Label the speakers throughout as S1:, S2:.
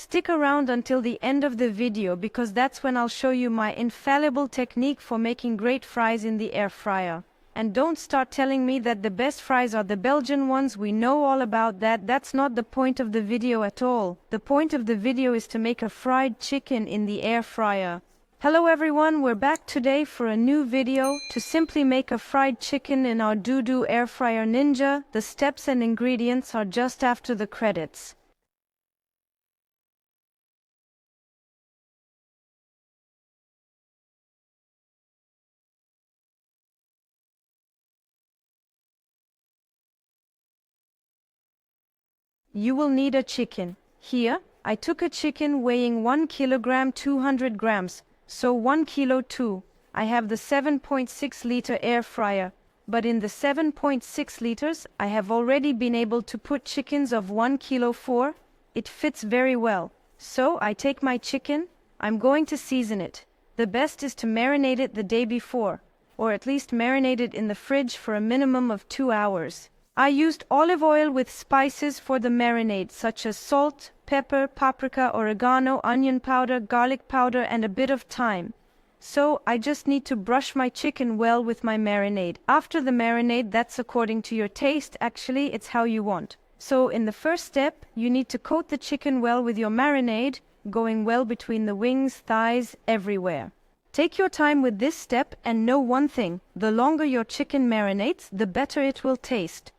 S1: Stick around until the end of the video because that's when I'll show you my infallible technique for making great fries in the air fryer. And don't start telling me that the best fries are the Belgian ones. We know all about that. That's not the point of the video at all. The point of the video is to make a fried chicken in the air fryer. Hello everyone, we're back today for a new video to simply make a fried chicken in our Doo Air Fryer Ninja. The steps and ingredients are just after the credits. You will need a chicken. Here, I took a chicken weighing 1 kilogram 200 grams, so 1 kilo 2. I have the 7.6 liter air fryer, but in the 7.6 liters, I have already been able to put chickens of 1 kilo 4. It fits very well. So I take my chicken, I'm going to season it. The best is to marinate it the day before, or at least marinate it in the fridge for a minimum of 2 hours. I used olive oil with spices for the marinade such as salt, pepper, paprika, oregano, onion powder, garlic powder and a bit of thyme. So I just need to brush my chicken well with my marinade. After the marinade, that's according to your taste, actually it's how you want. So in the first step, you need to coat the chicken well with your marinade, going well between the wings, thighs, everywhere. Take your time with this step and know one thing, the longer your chicken marinates, the better it will taste.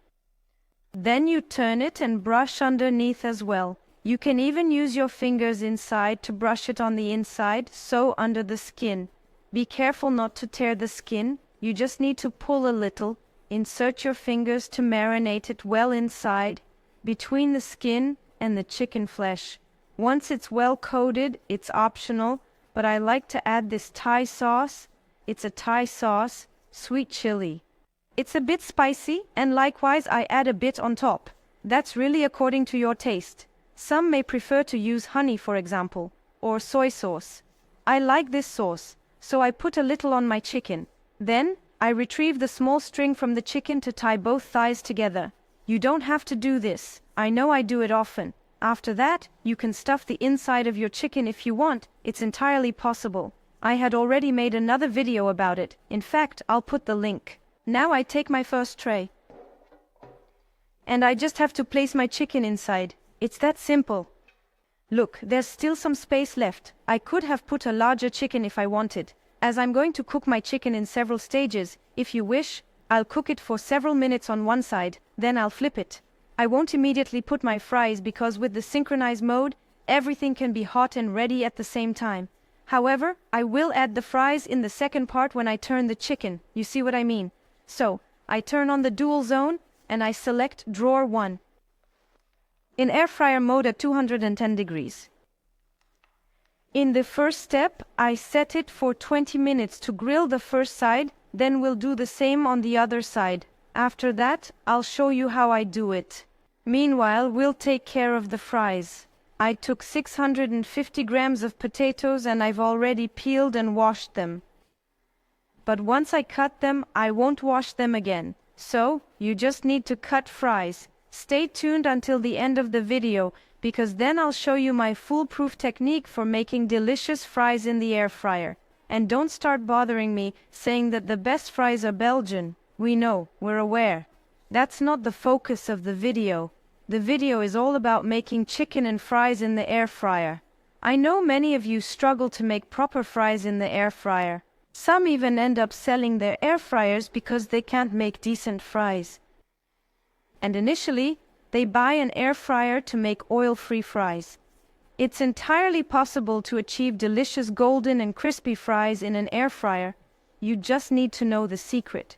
S1: Then you turn it and brush underneath as well. You can even use your fingers inside to brush it on the inside, so under the skin. Be careful not to tear the skin, you just need to pull a little. Insert your fingers to marinate it well inside, between the skin and the chicken flesh. Once it's well coated, it's optional, but I like to add this Thai sauce. It's a Thai sauce, sweet chili. It's a bit spicy, and likewise I add a bit on top. That's really according to your taste. Some may prefer to use honey, for example, or soy sauce. I like this sauce, so I put a little on my chicken. Then, I retrieve the small string from the chicken to tie both thighs together. You don't have to do this. I know I do it often. After that, you can stuff the inside of your chicken if you want. It's entirely possible. I had already made another video about it. In fact, I'll put the link. Now I take my first tray. And I just have to place my chicken inside. It's that simple. Look, there's still some space left. I could have put a larger chicken if I wanted. As I'm going to cook my chicken in several stages, if you wish, I'll cook it for several minutes on one side, then I'll flip it. I won't immediately put my fries because with the synchronized mode, everything can be hot and ready at the same time. However, I will add the fries in the second part when I turn the chicken. You see what I mean? So, I turn on the dual zone, and I select drawer 1. In air fryer mode at 210 degrees. In the first step, I set it for 20 minutes to grill the first side, then we'll do the same on the other side. After that, I'll show you how I do it. Meanwhile, we'll take care of the fries. I took 650 grams of potatoes and I've already peeled and washed them. But once I cut them, I won't wash them again. So, you just need to cut fries. Stay tuned until the end of the video, because then I'll show you my foolproof technique for making delicious fries in the air fryer. And don't start bothering me, saying that the best fries are Belgian. We know, we're aware. That's not the focus of the video. The video is all about making chicken and fries in the air fryer. I know many of you struggle to make proper fries in the air fryer. Some even end up selling their air fryers because they can't make decent fries. And initially, they buy an air fryer to make oil-free fries. It's entirely possible to achieve delicious golden and crispy fries in an air fryer. You just need to know the secret.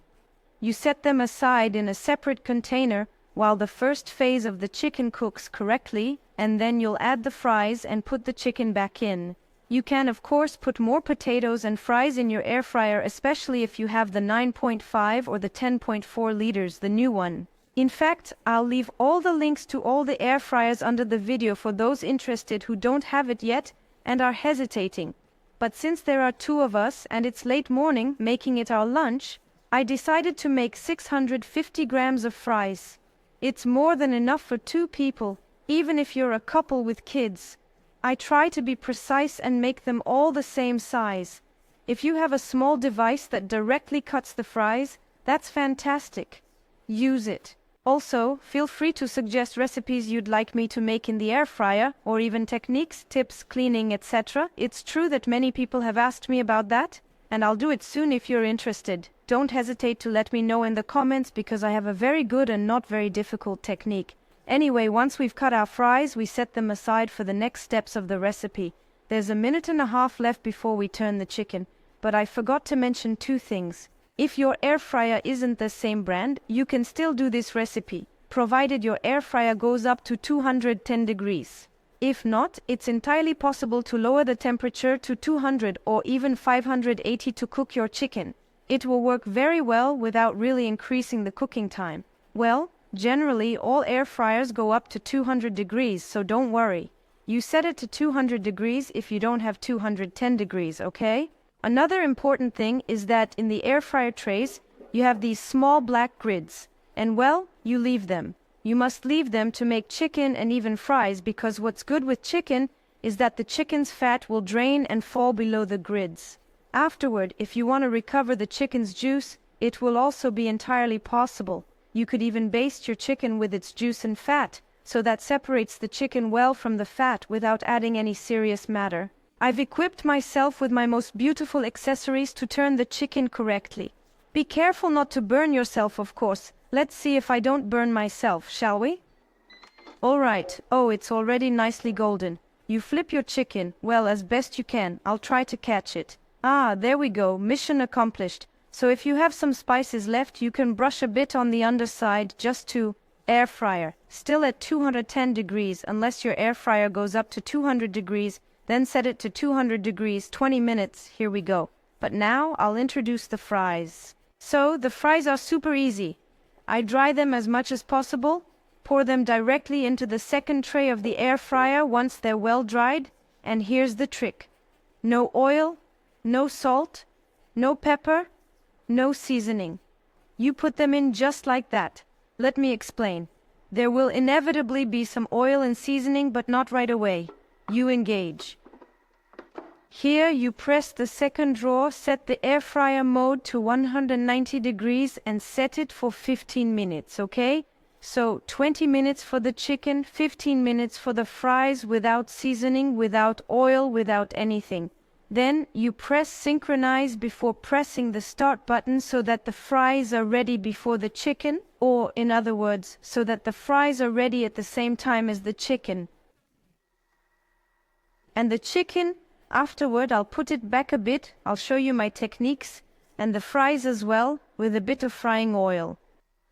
S1: You set them aside in a separate container while the first phase of the chicken cooks correctly, and then you'll add the fries and put the chicken back in. You can of course put more potatoes and fries in your air fryer, especially if you have the 9.5 or the 10.4 liters, the new one. In fact, I'll leave all the links to all the air fryers under the video for those interested who don't have it yet and are hesitating. But since there are 2 of us and it's late morning, making it our lunch, I decided to make 650 grams of fries. It's more than enough for 2 people, even if you're a couple with kids. I try to be precise and make them all the same size. If you have a small device that directly cuts the fries, that's fantastic. Use it. Also, feel free to suggest recipes you'd like me to make in the air fryer, or even techniques, tips, cleaning, etc. It's true that many people have asked me about that, and I'll do it soon if you're interested. Don't hesitate to let me know in the comments because I have a very good and not very difficult technique. Anyway, once we've cut our fries, we set them aside for the next steps of the recipe. There's a minute and a half left before we turn the chicken, but I forgot to mention two things. If your air fryer isn't the same brand, you can still do this recipe, provided your air fryer goes up to 210 degrees. If not, it's entirely possible to lower the temperature to 200 or even 580 to cook your chicken. It will work very well without really increasing the cooking time. Well, generally all air fryers go up to 200 degrees, so don't worry. You set it to 200 degrees if you don't have 210 degrees, okay? Another important thing is that in the air fryer trays, you have these small black grids. And well, you leave them. You must leave them to make chicken and even fries because what's good with chicken is that the chicken's fat will drain and fall below the grids. Afterward, if you want to recover the chicken's juice, it will also be entirely possible. You could even baste your chicken with its juice and fat, so that separates the chicken well from the fat without adding any serious matter. I've equipped myself with my most beautiful accessories to turn the chicken correctly. Be careful not to burn yourself, of course. Let's see if I don't burn myself, shall we? All right. Oh, it's already nicely golden. You flip your chicken, well, as best you can. I'll try to catch it. Ah, there we go. Mission accomplished. So if you have some spices left, you can brush a bit on the underside just to air fryer. Still at 210 degrees, unless your air fryer goes up to 200 degrees. Then set it to 200 degrees, 20 minutes, here we go. But now I'll introduce the fries. So the fries are super easy. I dry them as much as possible, pour them directly into the second tray of the air fryer once they're well dried, and here's the trick. No oil, no salt, no pepper, no seasoning. You put them in just like that. Let me explain. There will inevitably be some oil and seasoning, but not right away. You engage. Here you press the second drawer, set the air fryer mode to 190 degrees and set it for 15 minutes, okay? So 20 minutes for the chicken, 15 minutes for the fries without seasoning, without oil, without anything. Then you press synchronize before pressing the start button so that the fries are ready before the chicken, or in other words, so that the fries are ready at the same time as the chicken. And the chicken, afterward I'll put it back a bit, I'll show you my techniques, and the fries as well, with a bit of frying oil.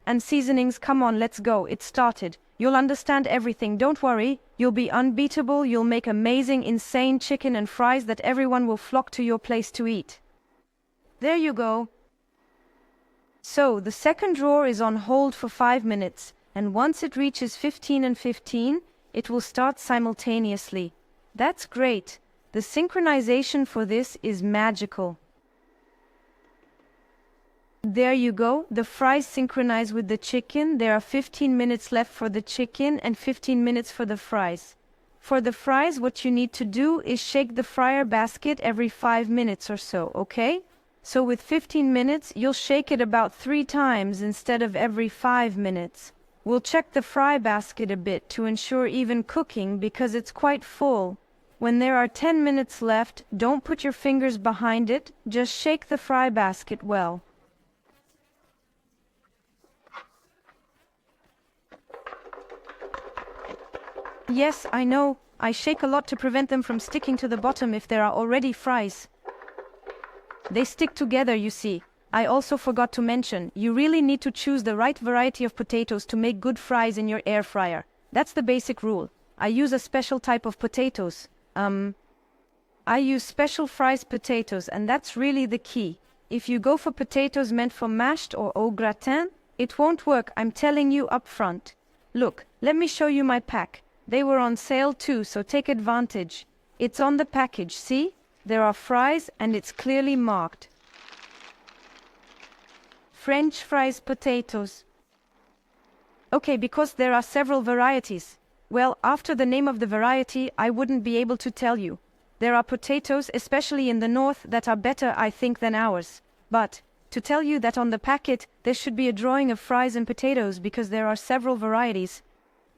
S1: And seasonings, come on, let's go, it started. You'll understand everything, don't worry, you'll be unbeatable, you'll make amazing, insane chicken and fries that everyone will flock to your place to eat. There you go. So, the second drawer is on hold for 5 minutes, and once it reaches 15 and 15, it will start simultaneously. That's great. The synchronization for this is magical. There you go. The fries synchronize with the chicken. There are 15 minutes left for the chicken and 15 minutes for the fries. For the fries, what you need to do is shake the fryer basket every 5 minutes or so, okay? So with 15 minutes, you'll shake it about 3 times instead of every 5 minutes. We'll check the fry basket a bit to ensure even cooking because it's quite full. When there are 10 minutes left, don't put your fingers behind it, just shake the fry basket well. Yes, I know, I shake a lot to prevent them from sticking to the bottom if there are already fries. They stick together, you see. I also forgot to mention, you really need to choose the right variety of potatoes to make good fries in your air fryer. That's the basic rule. I use a special type of potatoes. I use special fries potatoes, and that's really the key. If you go for potatoes meant for mashed or au gratin, it won't work, I'm telling you up front. Look, let me show you my pack. They were on sale too, so take advantage. It's on the package, see? There are fries and it's clearly marked. French fries potatoes. Okay, because there are several varieties. Well, after the name of the variety, I wouldn't be able to tell you. There are potatoes, especially in the north, that are better, I think, than ours. But to tell you that on the packet there should be a drawing of fries and potatoes because there are several varieties.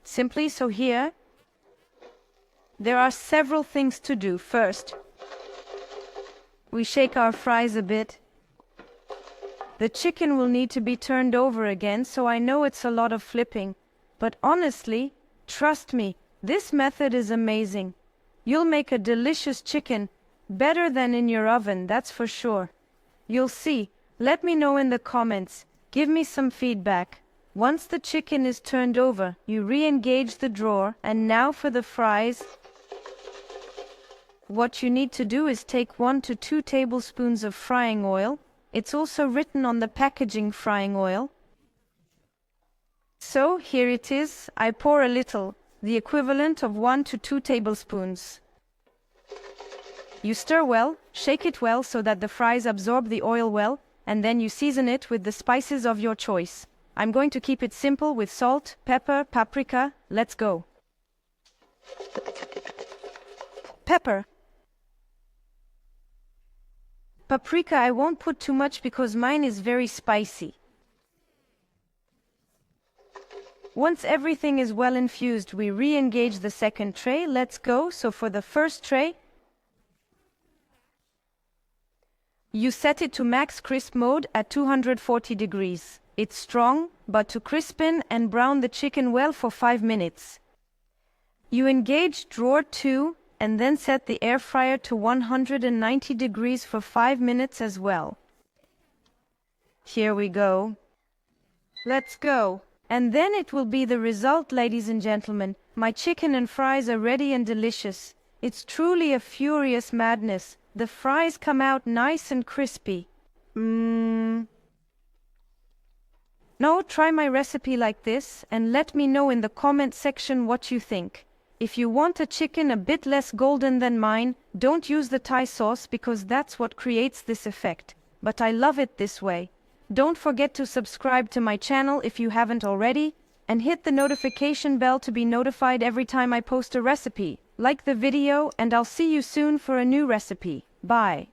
S1: Simply so here, there are several things to do. First, we shake our fries a bit. The chicken will need to be turned over again, so I know it's a lot of flipping. But honestly, trust me, this method is amazing. You'll make a delicious chicken, better than in your oven, that's for sure. You'll see. Let me know in the comments. Give me some feedback. Once the chicken is turned over, you re-engage the drawer, and now for the fries. What you need to do is take 1 to 2 tablespoons of frying oil. It's also written on the packaging, frying oil. So here it is. I pour a little, the equivalent of 1 to 2 tablespoons. You stir well, shake it well so that the fries absorb the oil well, and then you season it with the spices of your choice. I'm going to keep it simple with salt, pepper, paprika. Let's go. Pepper. Paprika I won't put too much because mine is very spicy. Once everything is well infused, we re-engage the second tray. Let's go. So for the first tray, you set it to max crisp mode at 240 degrees. It's strong, but to crispen and brown the chicken well for 5 minutes. You engage drawer 2 and then set the air fryer to 190 degrees for 5 minutes as well. Here we go. Let's go. And then it will be the result, ladies and gentlemen. My chicken and fries are ready and delicious. It's truly a furious madness. The fries come out nice and crispy. No, try my recipe like this and let me know in the comment section what you think. If you want a chicken a bit less golden than mine, don't use the Thai sauce because that's what creates this effect. But I love it this way. Don't forget to subscribe to my channel if you haven't already, and hit the notification bell to be notified every time I post a recipe. Like the video, and I'll see you soon for a new recipe. Bye.